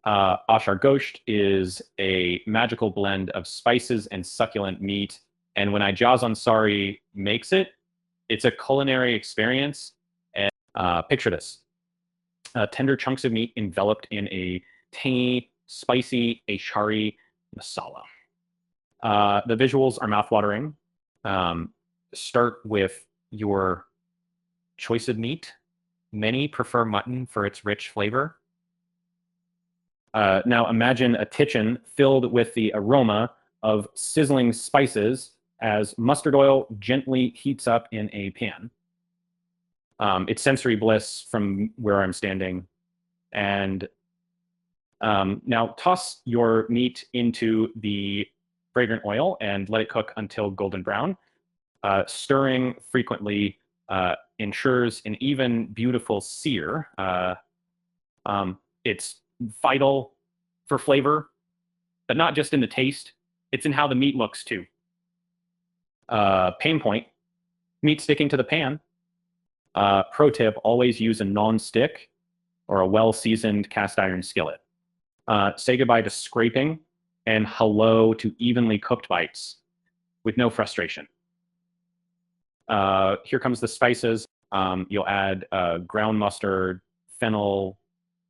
Achar Gosht is a magical blend of spices and succulent meat. And when Ijaz Ansari makes it, it's a culinary experience. And picture this: tender chunks of meat enveloped in a tangy, spicy Achari masala. The visuals are mouthwatering. Um, Start with your choice of meat. Many prefer mutton for its rich flavor. Now imagine a kitchen filled with the aroma of sizzling spices as mustard oil gently heats up in a pan. It's sensory bliss from where I'm standing. And now toss your meat into the fragrant oil and let it cook until golden brown. Stirring frequently ensures an even beautiful sear. It's vital for flavor, but not just in the taste. It's in how the meat looks too. Pain point: meat sticking to the pan. Pro tip: always use a non-stick or a well-seasoned cast iron skillet. Say goodbye to scraping and hello to evenly cooked bites with no frustration. Here comes the spices. You'll add ground mustard, fennel,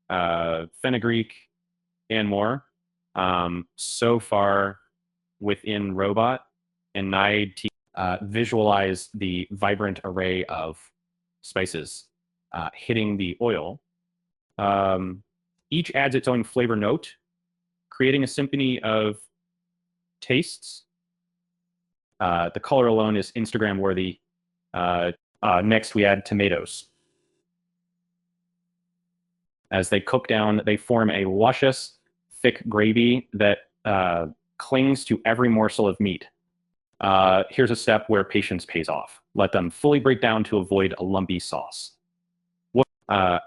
fenugreek, and more. So far within Robot and Nide, visualize the vibrant array of spices hitting the oil. Each adds its own flavor note, creating a symphony of tastes. The color alone is Instagram worthy. Next, we add tomatoes. As they cook down, they form a luscious, thick gravy that clings to every morsel of meat. Here's a step where patience pays off. Let them fully break down to avoid a lumpy sauce.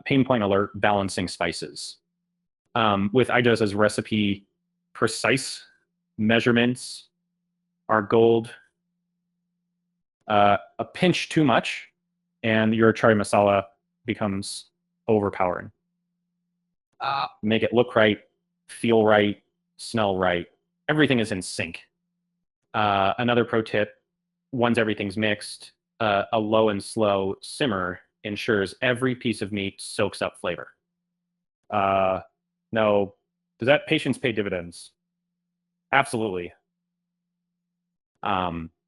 Pain point alert: balancing spices. With Ijaz's recipe, precise measurements are gold. A pinch too much, and your chari masala becomes overpowering. Make it look right, feel right, smell right. Everything is in sync. Another pro tip: once everything's mixed, a low and slow simmer ensures every piece of meat soaks up flavor. No, does that patience pay dividends? Absolutely.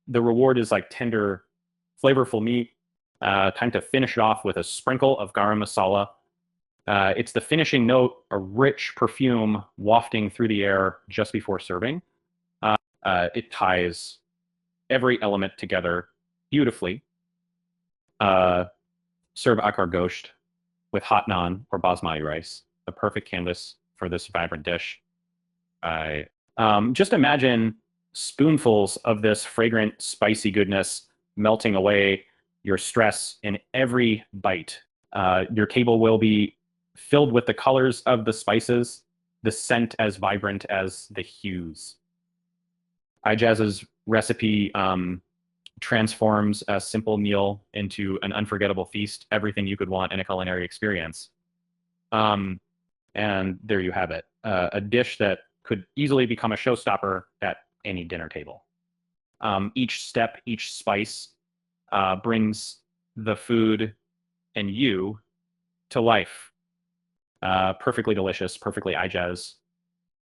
The reward is like tender, flavorful meat. Time to finish it off with a sprinkle of garam masala. It's the finishing note, a rich perfume wafting through the air just before serving. It ties every element together beautifully. Serve Achar Gosht with hot naan or basmati rice, the perfect canvas for this vibrant dish. Just imagine spoonfuls of this fragrant, spicy goodness melting away your stress in every bite. Your table will be filled with the colors of the spices, the scent as vibrant as the hues. Ijaz's recipe transforms a simple meal into an unforgettable feast, everything you could want in a culinary experience. And there you have it, a dish that could easily become a showstopper at any dinner table. Each step, each spice brings the food and you to life. Perfectly delicious, perfectly Ijaz.